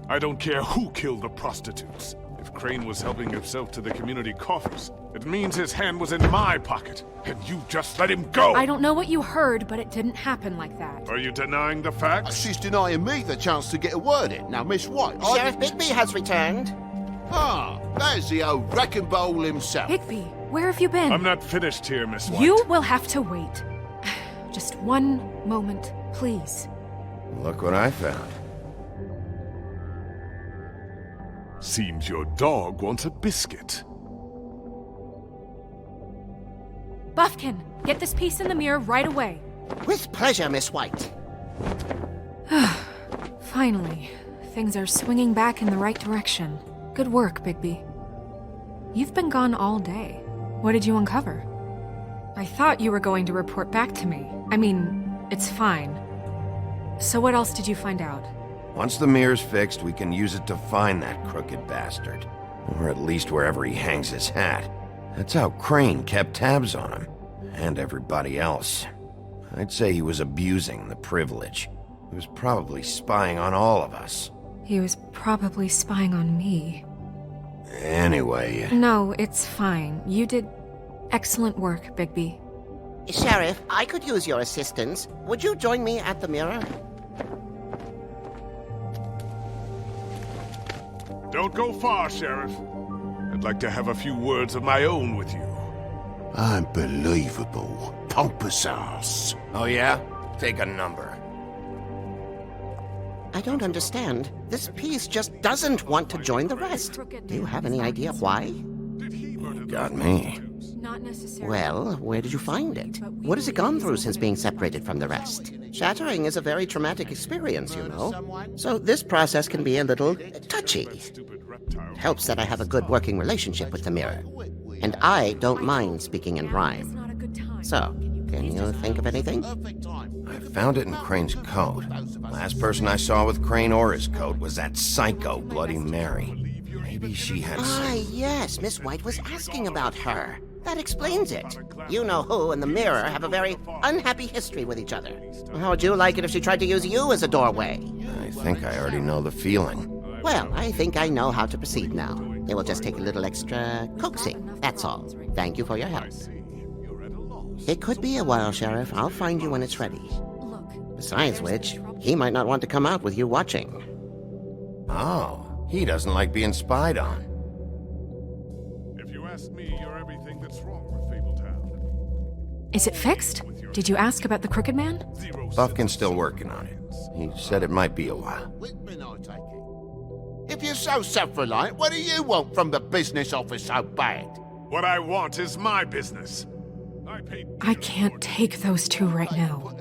I don't care who killed the prostitutes. If Crane was helping himself to the community coffers, it means his hand was in my pocket, and you just let him go! I don't know what you heard, but it didn't happen like that. Are you denying the facts? She's denying me the chance to get a word in. Now, Miss White, Sheriff Bigby has returned. Ah, there's the old wrecking bowl himself. Bigby, where have you been? I'm not finished here, Miss White. You will have to wait. Just one moment, please. Look what I found. Seems your dog wants a biscuit. Buffkin, get this piece in the mirror right away. With pleasure, Miss White. Finally, things are swinging back in the right direction. Good work, Bigby. You've been gone all day. What did you uncover? I thought you were going to report back to me. I mean, it's fine. So what else did you find out? Once the mirror's fixed, we can use it to find that crooked bastard. Or at least wherever he hangs his hat. That's how Crane kept tabs on him. And everybody else. I'd say he was abusing the privilege. He was probably spying on all of us. He was probably spying on me. Anyway... No, it's fine. You did excellent work, Bigby. Sheriff, I could use your assistance. Would you join me at the mirror? Don't go far, Sheriff. I'd like to have a few words of my own with you. Unbelievable. Pompous ass. Oh yeah? Take a number. I don't understand. This piece just doesn't want to join the rest. Do you have any idea why? You got me. Not necessarily. Well, where did you find it? What has it gone through since being separated from the rest? Shattering is a very traumatic experience, you know. So this process can be a little touchy. It helps that I have a good working relationship with the mirror. And I don't mind speaking in rhyme. So, can you think of anything? I found it in Crane's coat. Last person I saw with Crane or his coat was that psycho Bloody Mary. Maybe she had Ah, yes, Miss White was asking about her. That explains it. You know who and the mirror have a very unhappy history with each other. How would you like it if she tried to use you as a doorway? I think I already know the feeling. Well, I think I know how to proceed now. It will just take a little extra coaxing, that's all. Thank you for your help. It could be a while, Sheriff. I'll find you when it's ready. Besides which, he might not want to come out with you watching. Oh, he doesn't like being spied on. If you ask me, you're everything that's wrong with Fabletown. Is it fixed? Did you ask about the Crooked Man? Buffkin's still working on it. He said it might be a while. Whitman, I take it. If you're so self-reliant, what do you want from the business office so bad? What I want is my business. I can't take those two right now.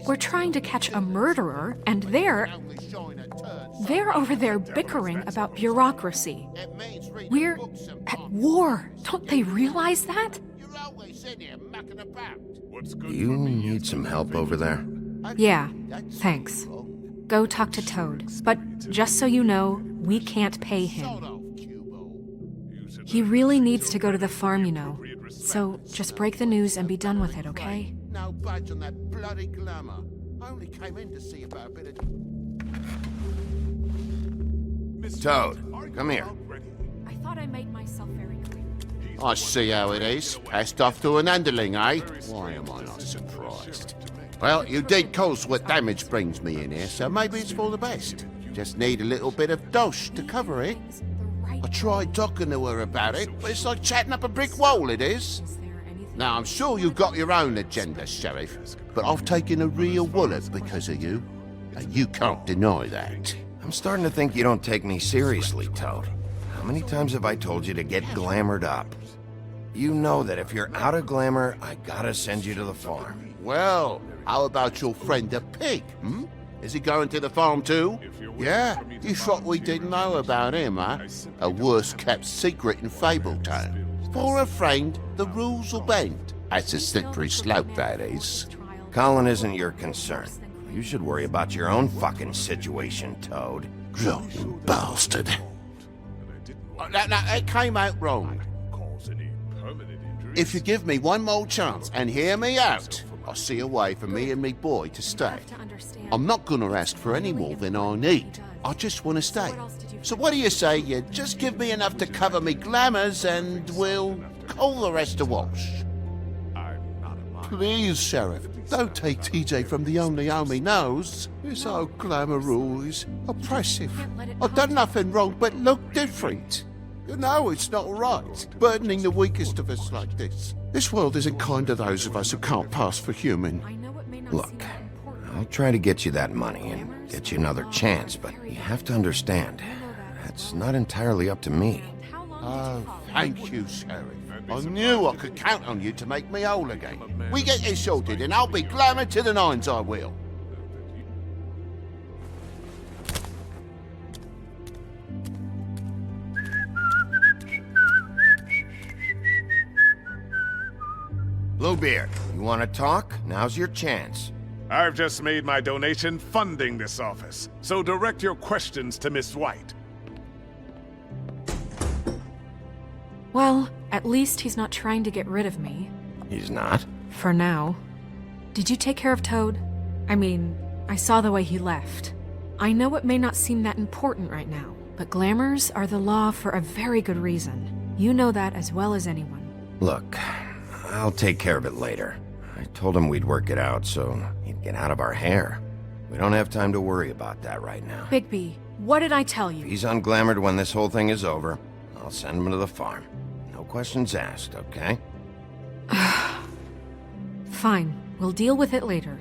We're trying to catch a murderer, and they're over there bickering about bureaucracy. We're at war. Don't they realize that? You need some help over there? Yeah, thanks. Go talk to Toad. But just so you know, we can't pay him. He really needs to go to the farm, you know. So just break the news and be done with it, okay? No budge on that bloody glamour. I only came in to see about a bit of... Toad, come here. I thought I made myself very clear. I see how it is. Passed off to an underling, eh? Why am I not surprised? Well, you did cause what damage brings me in here, so maybe it's for the best. Just need a little bit of dosh to cover it. I tried talking to her about it, but it's like chatting up a brick wall, it is. Now, I'm sure you've got your own agenda, Sheriff, but I've taken a real wallet because of you, and you can't deny that. I'm starting to think you don't take me seriously, Toad. How many times have I told you to get glamored up? You know that if you're out of glamour, I gotta send you to the farm. Well, how about your friend the pig, hmm? Is he going to the farm too? Yeah, you thought we didn't know about him, huh? A worst-kept secret in Fabletown. For a friend, the rules will bend. That's a slippery slope, that is. Colin isn't your concern. You should worry about your own fucking situation, Toad. Rotten bastard. That came out wrong. If you give me one more chance and hear me out, I'll see a way for me and me boy to stay. I'm not gonna ask for any more than I need. I just want to stay. So what do you say you just give me enough to cover me glamours and we'll call the rest a wash? Please, Sheriff, don't take TJ from the only home he knows. This old glamour rule is oppressive. I've done nothing wrong but look different. You know it's not right, burdening the weakest of us like this. This world isn't kind to those of us who can't pass for human. Look, I'll try to get you that money and get you another chance, but you have to understand, that's not entirely up to me. Oh, thank you, Sheriff. I knew I could count on you to make me whole again. We get this sorted and I'll be glamour to the nines, I will. Bluebeard, you want to talk? Now's your chance. I've just made my donation funding this office, so direct your questions to Miss White. Well, at least he's not trying to get rid of me. He's not? For now. Did you take care of Toad? I mean, I saw the way he left. I know it may not seem that important right now, but glamours are the law for a very good reason. You know that as well as anyone. Look, I'll take care of it later. I told him we'd work it out so he'd get out of our hair. We don't have time to worry about that right now. Bigby, what did I tell If you? he's unglamored when this whole thing is over, I'll send him to the farm. No questions asked, okay? Fine, we'll deal with it later.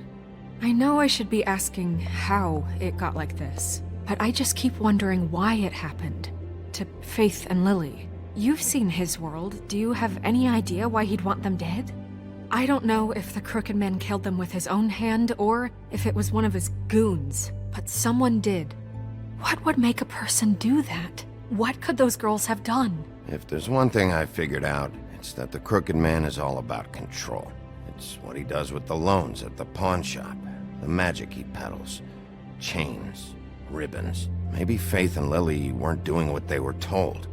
I know I should be asking how it got like this, but I just keep wondering why it happened. To Faith and Lily. You've seen his world. Do you have any idea why he'd want them dead? I don't know if the Crooked Man killed them with his own hand or if it was one of his goons, but someone did. What would make a person do that? What could those girls have done? If there's one thing I figured out, it's that the Crooked Man is all about control. It's what he does with the loans at the pawn shop, the magic he peddles, chains, ribbons. Maybe Faith and Lily weren't doing what they were told.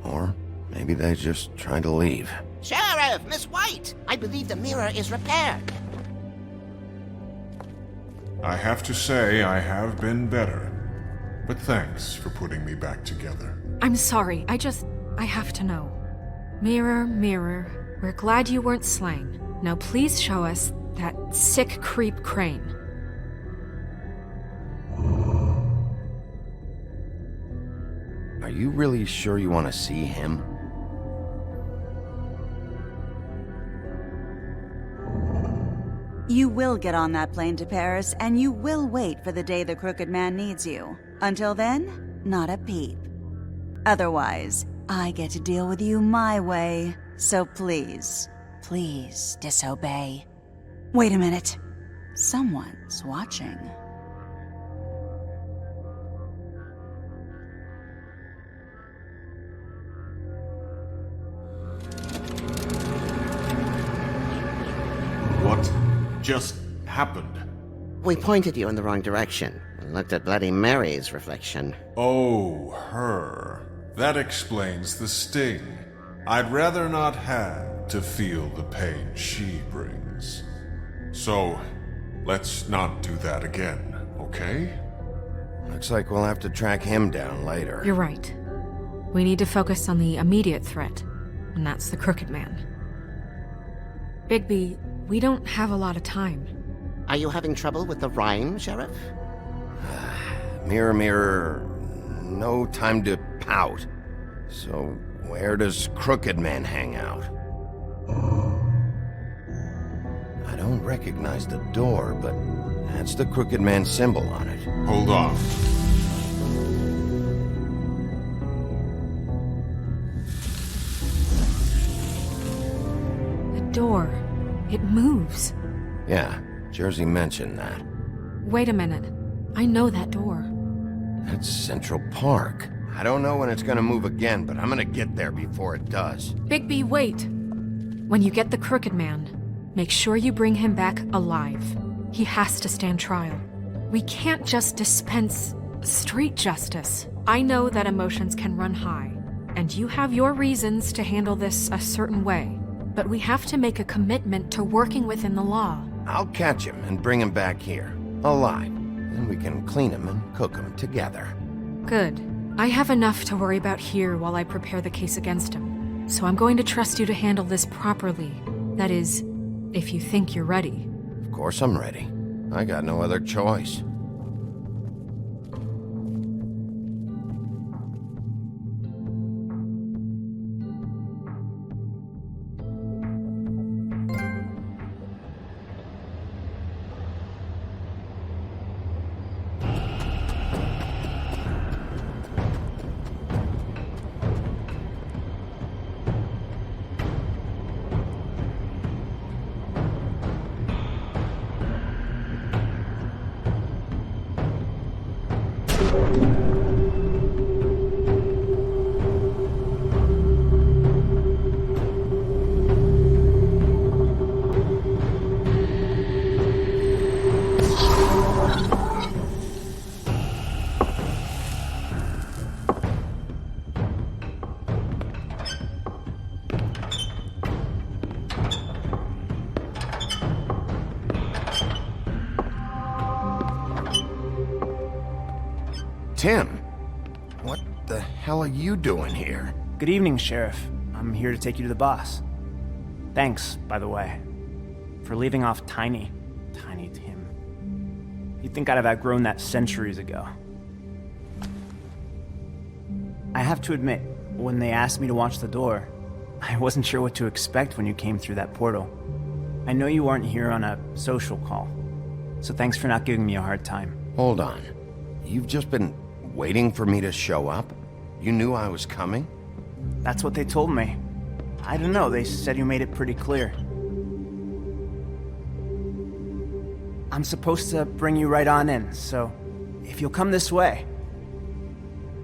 Or maybe they just tried to leave. Sheriff, Miss White, I believe the mirror is repaired. I have to say I have been better. But thanks for putting me back together. I'm sorry, I have to know. Mirror, mirror, we're glad you weren't slain. Now please show us that sick creep Crane. Are you really sure you want to see him? You will get on that plane to Paris, and you will wait for the day the Crooked Man needs you. Until then, not a peep. Otherwise, I get to deal with you my way. So please, please disobey. Wait a minute. Someone's watching. What just happened? We pointed you in the wrong direction and looked at Bloody Mary's reflection. Oh, her. That explains the sting. I'd rather not have to feel the pain she brings. So, let's not do that again, okay? Looks like we'll have to track him down later. You're right. We need to focus on the immediate threat, and that's the Crooked Man. Bigby, we don't have a lot of time. Are you having trouble with the rhyme, Sheriff? Mirror, mirror, no time to pout. So, where does Crooked Man hang out? I don't recognize the door, but that's the Crooked Man symbol on it. Hold on. The door. It moves. Yeah, Jersey mentioned that. Wait a minute. I know that door. That's Central Park. I don't know when it's gonna move again, but I'm gonna get there before it does. Bigby, wait! When you get the Crooked Man, make sure you bring him back alive. He has to stand trial. We can't just dispense street justice. I know that emotions can run high, and you have your reasons to handle this a certain way, but we have to make a commitment to working within the law. I'll catch him and bring him back here, alive. Then we can clean him and cook him together. Good. I have enough to worry about here while I prepare the case against him. So I'm going to trust you to handle this properly. That is, if you think you're ready. Of course I'm ready. I got no other choice. Tim, what the hell are you doing here? Good evening, Sheriff. I'm here to take you to the boss. Thanks, by the way, for leaving off Tiny Tim. You'd think I'd have outgrown that centuries ago. I have to admit, when they asked me to watch the door, I wasn't sure what to expect when you came through that portal. I know you weren't here on a social call, so thanks for not giving me a hard time. Hold on. You've just been waiting for me to show up? You knew I was coming? That's what they told me. I don't know, they said you made it pretty clear. I'm supposed to bring you right on in, so if you'll come this way.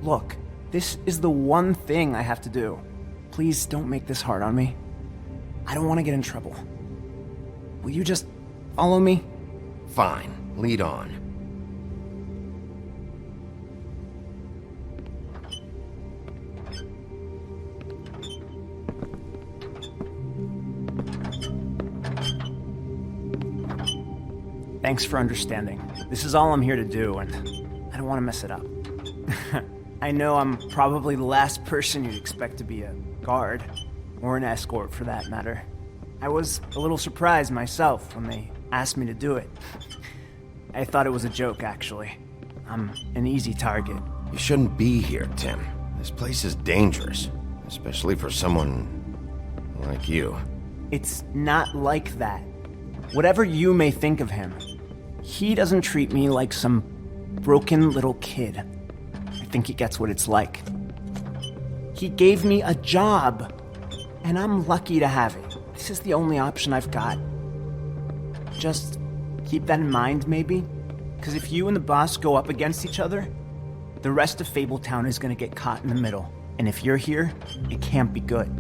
Look, this is the one thing I have to do. Please don't make this hard on me. I don't want to get in trouble. Will you just follow me? Fine, lead on. Thanks for understanding. This is all I'm here to do, and I don't want to mess it up. I know I'm probably the last person you'd expect to be a guard, or an escort for that matter. I was a little surprised myself when they asked me to do it. I thought it was a joke, actually. I'm an easy target. You shouldn't be here, Tim. This place is dangerous, especially for someone like you. It's not like that. Whatever you may think of him, he doesn't treat me like some broken little kid. I think he gets what it's like. He gave me a job, and I'm lucky to have it. This is the only option I've got. Just keep that in mind, maybe? Because if you and the boss go up against each other, the rest of Fabletown is going to get caught in the middle. And if you're here, it can't be good.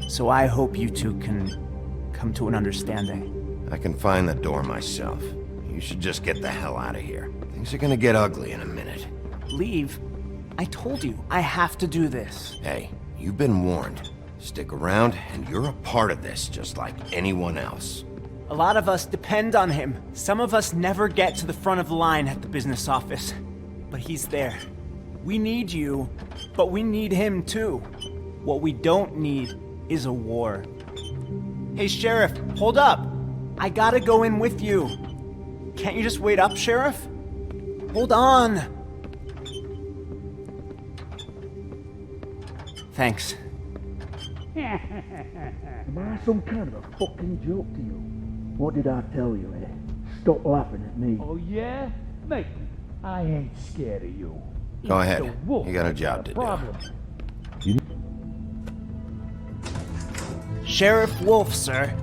So I hope you two can come to an understanding. I can find the door myself. You should just get the hell out of here. Things are gonna get ugly in a minute. Leave? I told you, I have to do this. Hey, you've been warned. Stick around, and you're a part of this, just like anyone else. A lot of us depend on him. Some of us never get to the front of the line at the business office. But he's there. We need you, but we need him too. What we don't need is a war. Hey, Sheriff, hold up. I gotta go in with you. Can't you just wait up, Sheriff? Hold on. Thanks. Am I some kind of a fucking joke to you? What did I tell you, eh? Stop laughing at me. Oh, yeah? Mate, I ain't scared of you. Go It's ahead. the wolf You got a that's job the to problem. do. Sheriff Wolf, sir.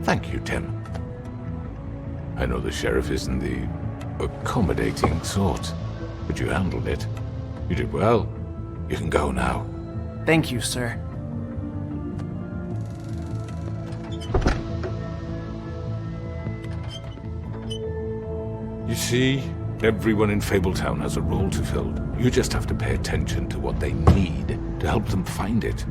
Thank you, Tim. I know the sheriff isn't the accommodating sort, but you handled it. You did well. You can go now. Thank you, sir. You see, everyone in Fabletown has a role to fill. You just have to pay attention to what they need to help them find it.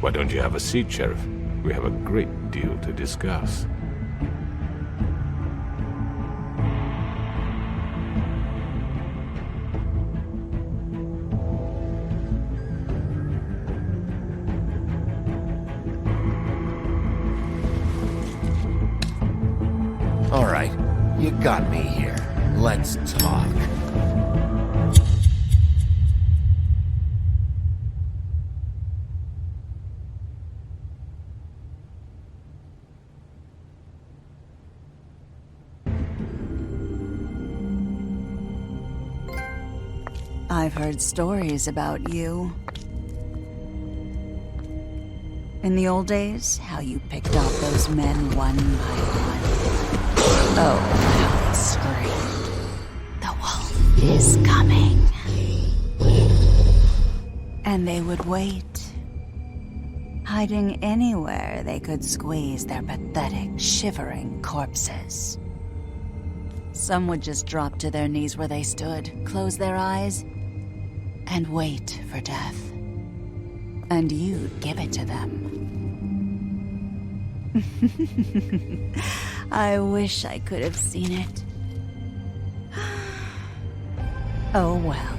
Why don't you have a seat, Sheriff? We have a great deal to discuss. All right, you got me here. Let's talk. I've heard stories about you. In the old days, how you picked off those men one by one. Oh, how they screamed. The wolf is coming. And they would wait, hiding anywhere they could squeeze their pathetic, shivering corpses. Some would just drop to their knees where they stood, close their eyes, and wait for death. And you'd give it to them. I wish I could have seen it. Oh well.